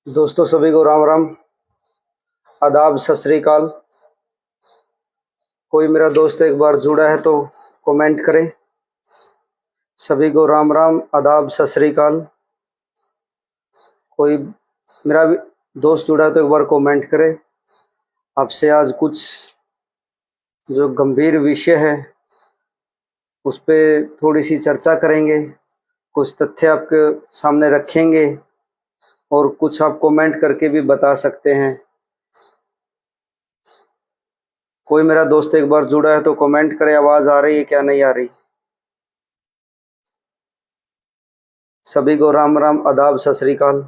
दोस्तों सभी को राम राम, आदाब, सत श्री अकाल। कोई मेरा दोस्त एक बार जुड़ा है तो कमेंट करे। सभी को राम राम, आदाब, सत श्री अकाल। कोई मेरा भी दोस्त जुड़ा है तो एक बार कमेंट करे। आपसे आज कुछ जो गंभीर विषय है उस पे थोड़ी सी चर्चा करेंगे, कुछ तथ्य आपके सामने रखेंगे और कुछ आप कमेंट करके भी बता सकते हैं। कोई मेरा दोस्त एक बार जुड़ा है तो कमेंट करे, आवाज आ रही है क्या, नहीं आ रही। सभी को राम राम, आदाब, सत श्री अकाल।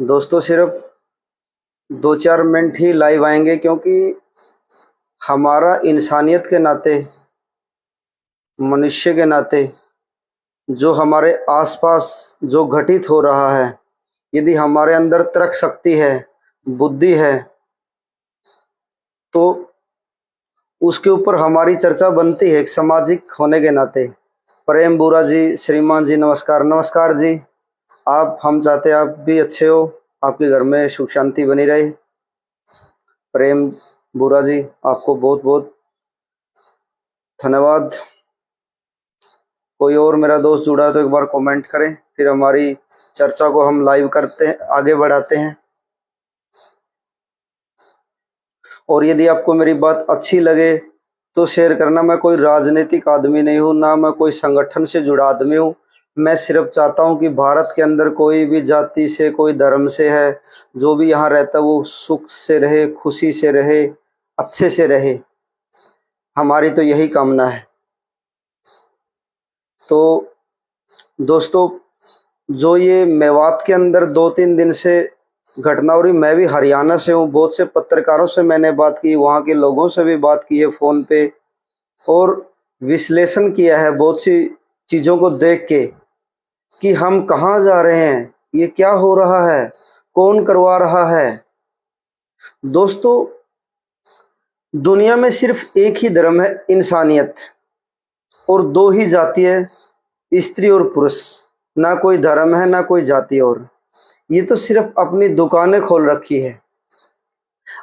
दोस्तों सिर्फ 2-4 मिनट ही लाइव आएंगे क्योंकि हमारा इंसानियत के नाते, मनुष्य के नाते जो हमारे आसपास जो घटित हो रहा है, यदि हमारे अंदर तर्क शक्ति है, बुद्धि है, तो उसके ऊपर हमारी चर्चा बनती है एक सामाजिक होने के नाते। प्रेम बुरा जी, श्रीमान जी, नमस्कार। नमस्कार जी। हम चाहते हैं आप भी अच्छे हो, आपके घर में सुख शांति बनी रहे। प्रेम बुरा जी, आपको बहुत बहुत धन्यवाद। कोई और मेरा दोस्त जुड़ा है तो एक बार कमेंट करें, फिर हमारी चर्चा को हम लाइव करते हैं, आगे बढ़ाते हैं। और यदि आपको मेरी बात अच्छी लगे तो शेयर करना। मैं कोई राजनीतिक आदमी नहीं हूँ, ना मैं कोई संगठन से जुड़ा आदमी हूँ। मैं सिर्फ चाहता हूँ कि भारत के अंदर कोई भी जाति से, कोई धर्म से है, जो भी यहाँ रहता है वो सुख से रहे, खुशी से रहे, अच्छे से रहे। हमारी तो यही कामना है। तो दोस्तों, जो ये मेवात के अंदर 2-3 दिन से घटना हो रही, मैं भी हरियाणा से हूँ। बहुत से पत्रकारों से मैंने बात की, वहाँ के लोगों से भी बात की है फ़ोन पे, और विश्लेषण किया है बहुत सी चीज़ों को देख के कि हम कहाँ जा रहे हैं, ये क्या हो रहा है, कौन करवा रहा है। दोस्तों, दुनिया में सिर्फ एक ही धर्म है, इंसानियत, और 2 ही जाति है, स्त्री और पुरुष। ना कोई धर्म है, ना कोई जाति। और ये तो सिर्फ अपनी दुकानें खोल रखी है।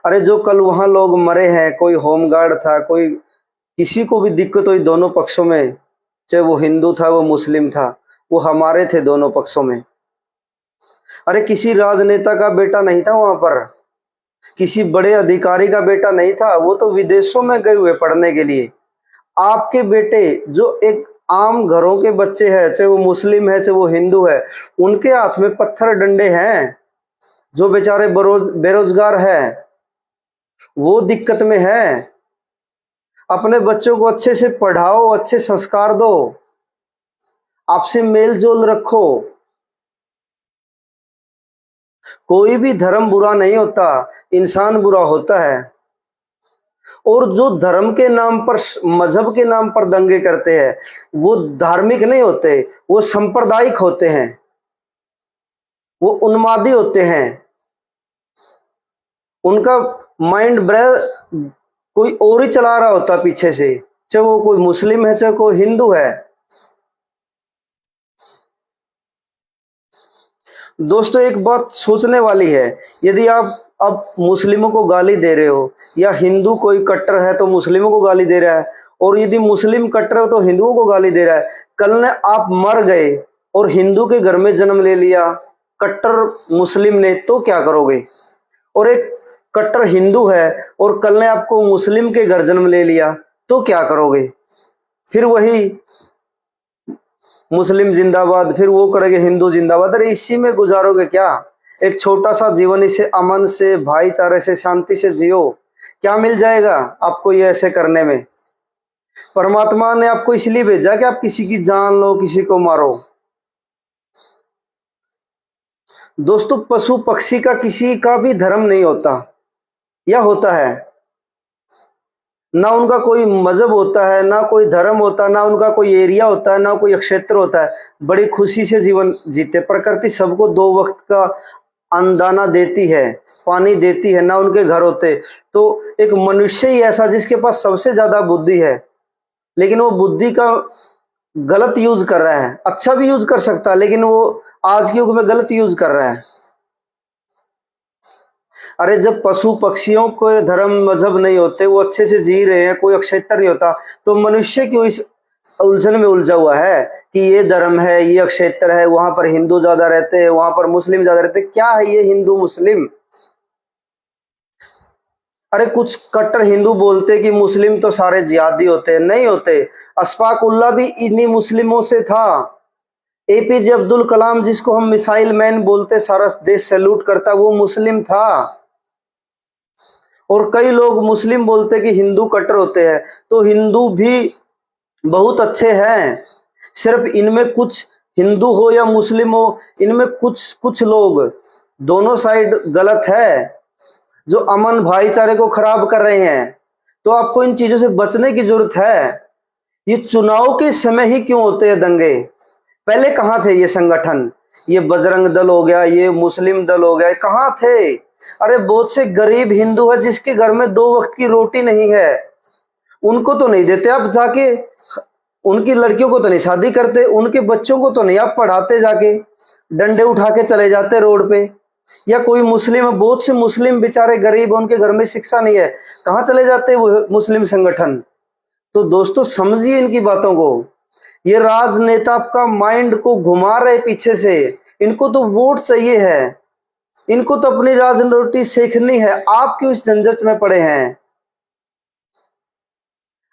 अरे जो कल वहां लोग मरे हैं, कोई होमगार्ड था, कोई किसी को भी दिक्कत हुई दोनों पक्षों में, चाहे वो हिंदू था, वो मुस्लिम था, वो हमारे थे दोनों पक्षों में। अरे किसी राजनेता का बेटा नहीं था वहां पर, किसी बड़े अधिकारी का बेटा नहीं था, वो तो विदेशों में गए हुए पढ़ने के लिए। आपके बेटे जो एक आम घरों के बच्चे हैं, चाहे वो मुस्लिम है, चाहे वो हिंदू है, उनके हाथ में पत्थर डंडे हैं। जो बेचारे बेरोजगार है, वो दिक्कत में है। अपने बच्चों को अच्छे से पढ़ाओ, अच्छे संस्कार दो, आपसे मेल जोल रखो। कोई भी धर्म बुरा नहीं होता, इंसान बुरा होता है। और जो धर्म के नाम पर, मजहब के नाम पर दंगे करते हैं, वो धार्मिक नहीं होते, वो सांप्रदायिक होते हैं, वो उन्मादी होते हैं। उनका माइंड ब्रेन कोई और ही चला रहा होता पीछे से, चाहे वो कोई मुस्लिम है, चाहे कोई हिंदू है। दोस्तों, एक बात सोचने वाली है, यदि आप अब मुस्लिमों को गाली दे रहे हो, या हिंदू कोई कट्टर है तो मुस्लिमों को गाली दे रहा है, और यदि मुस्लिम कट्टर हो तो हिंदुओं को गाली दे रहा है, कल ने आप मर गए और हिंदू के घर में जन्म ले लिया कट्टर मुस्लिम ने, तो क्या करोगे? और एक कट्टर हिंदू है और कल ने आपको मुस्लिम के घर जन्म ले लिया, तो क्या करोगे? फिर वही मुस्लिम जिंदाबाद, फिर वो करेंगे हिंदू जिंदाबाद। अरे इसी में गुजारोगे क्या? एक छोटा सा जीवन, इसे अमन से, भाईचारे से, शांति से जियो। क्या मिल जाएगा आपको ये ऐसे करने में? परमात्मा ने आपको इसलिए भेजा कि आप किसी की जान लो, किसी को मारो। दोस्तों, पशु पक्षी का किसी का भी धर्म नहीं होता, या होता है? ना उनका कोई मजहब होता है, ना कोई धर्म होता है, ना उनका कोई एरिया होता है, ना कोई क्षेत्र होता है। बड़ी खुशी से जीवन जीते। प्रकृति सबको 2 वक्त का अन्नदाना देती है, पानी देती है, ना उनके घर होते। तो एक मनुष्य ही ऐसा जिसके पास सबसे ज्यादा बुद्धि है, लेकिन वो बुद्धि का गलत यूज कर रहा है। अच्छा भी यूज कर सकता है, लेकिन वो आज के युग में गलत यूज कर रहा है। अरे जब पशु पक्षियों को धर्म मजहब नहीं होते, वो अच्छे से जी रहे हैं, कोई अक्षेत्र नहीं होता, तो मनुष्य क्यों इस उलझन में उलझा हुआ है कि ये धर्म है, ये अक्षेत्र है, वहां पर हिंदू ज्यादा रहते हैं, वहां पर मुस्लिम ज्यादा रहते हैं। क्या है ये हिंदू मुस्लिम? अरे कुछ कट्टर हिंदू बोलते कि मुस्लिम तो सारे जिहादी होते हैं, नहीं होते। अशफाक उल्लाह भी इन्हीं मुस्लिमों से था। एपीजे अब्दुल कलाम, जिसको हम मिसाइल मैन बोलते, सारा देश सैल्यूट करता, वो मुस्लिम था। और कई लोग मुस्लिम बोलते कि हिंदू कट्टर होते हैं, तो हिंदू भी बहुत अच्छे हैं। सिर्फ इनमें कुछ, हिंदू हो या मुस्लिम हो, इनमें कुछ कुछ लोग, दोनों साइड गलत है, जो अमन भाईचारे को खराब कर रहे हैं। तो आपको इन चीजों से बचने की जरूरत है। ये चुनाव के समय ही क्यों होते हैं दंगे? पहले कहाँ थे ये संगठन? ये बजरंग दल हो गया, ये मुस्लिम दल हो गया, कहाँ थे? अरे बहुत से गरीब हिंदू है जिसके घर में 2 वक्त की रोटी नहीं है, उनको तो नहीं देते आप जाके, उनकी लड़कियों को तो नहीं शादी करते, उनके बच्चों को तो नहीं आप पढ़ाते, जाके डंडे उठा के चले जाते रोड पे। या कोई मुस्लिम है, बहुत से मुस्लिम बेचारे गरीब, उनके घर में शिक्षा नहीं है, कहाँ चले जाते वो मुस्लिम संगठन? तो दोस्तों समझिए इनकी बातों को। ये राजनेता आपका माइंड को घुमा रहे पीछे से। इनको तो वोट चाहिए है, इनको तो अपनी राजनीति सीखनी है। आप क्यों इस झंझट में पड़े हैं?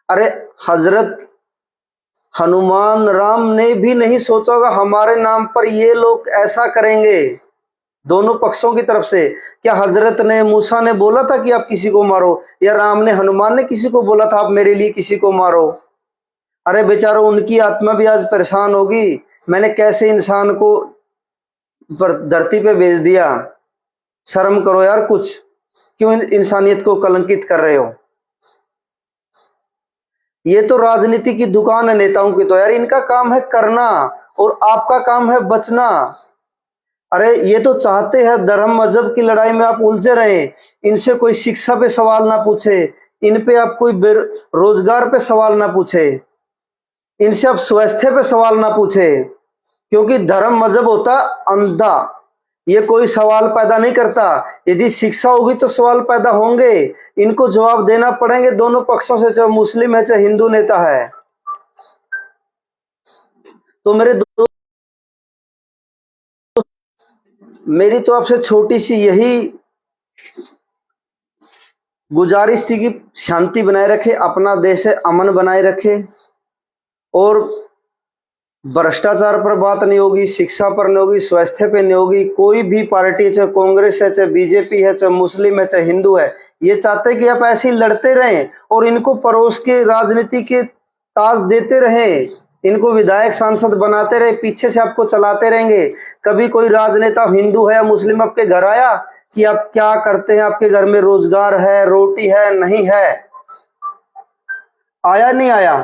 अरे हजरत हनुमान राम ने भी नहीं सोचा होगा हमारे नाम पर ये लोग ऐसा करेंगे, दोनों पक्षों की तरफ से। क्या हजरत ने, मूसा ने बोला था कि आप किसी को मारो, या राम ने, हनुमान ने किसी को बोला था आप मेरे लिए किसी को मारो? अरे बेचारो, उनकी आत्मा भी आज परेशान होगी, मैंने कैसे इंसान को पर धरती पे भेज दिया। शर्म करो यार कुछ, क्यों इंसानियत को कलंकित कर रहे हो? ये तो राजनीति की दुकान है नेताओं की, तो यार इनका काम है करना और आपका काम है बचना। अरे ये तो चाहते हैं धर्म मजहब की लड़ाई में आप उलझे रहे, इनसे कोई शिक्षा पे सवाल ना पूछे, इन पे आप कोई रोजगार पे सवाल ना पूछे, इनसे आप स्वास्थ्य पे सवाल ना पूछे, क्योंकि धर्म मजहब होता अंधा, ये कोई सवाल पैदा नहीं करता। यदि शिक्षा होगी तो सवाल पैदा होंगे, इनको जवाब देना पड़ेंगे दोनों पक्षों से, चाहे मुस्लिम है चाहे हिंदू नेता है। तो मेरी तो आपसे छोटी सी यही गुजारिश थी कि शांति बनाए रखे, अपना देश है अमन बनाए रखे, और भ्रष्टाचार पर बात नहीं होगी, शिक्षा पर नहीं होगी, स्वास्थ्य पे नहीं होगी। कोई भी पार्टी, चाहे कांग्रेस है, चाहे बीजेपी है, चाहे मुस्लिम है, चाहे हिंदू है, ये चाहते हैं कि आप ऐसे ही लड़ते रहें और इनको परोस के राजनीति के ताज देते रहें, इनको विधायक सांसद बनाते रहे, पीछे से आपको चलाते रहेंगे। कभी कोई राजनेता हिंदू है या मुस्लिम आपके घर आया कि आप क्या करते हैं, आपके घर में रोजगार है, रोटी है, नहीं है? आया नहीं आया?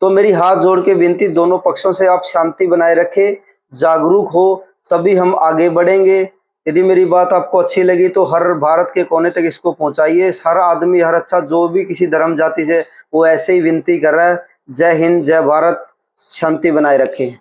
तो मेरी हाथ जोड़ के विनती दोनों पक्षों से, आप शांति बनाए रखें, जागरूक हो, तभी हम आगे बढ़ेंगे। यदि मेरी बात आपको अच्छी लगी तो हर भारत के कोने तक इसको पहुंचाइए। हर आदमी, हर अच्छा जो भी किसी धर्म जाति से, वो ऐसे ही विनती कर रहा है। जय हिंद, जय भारत, शांति बनाए रखें।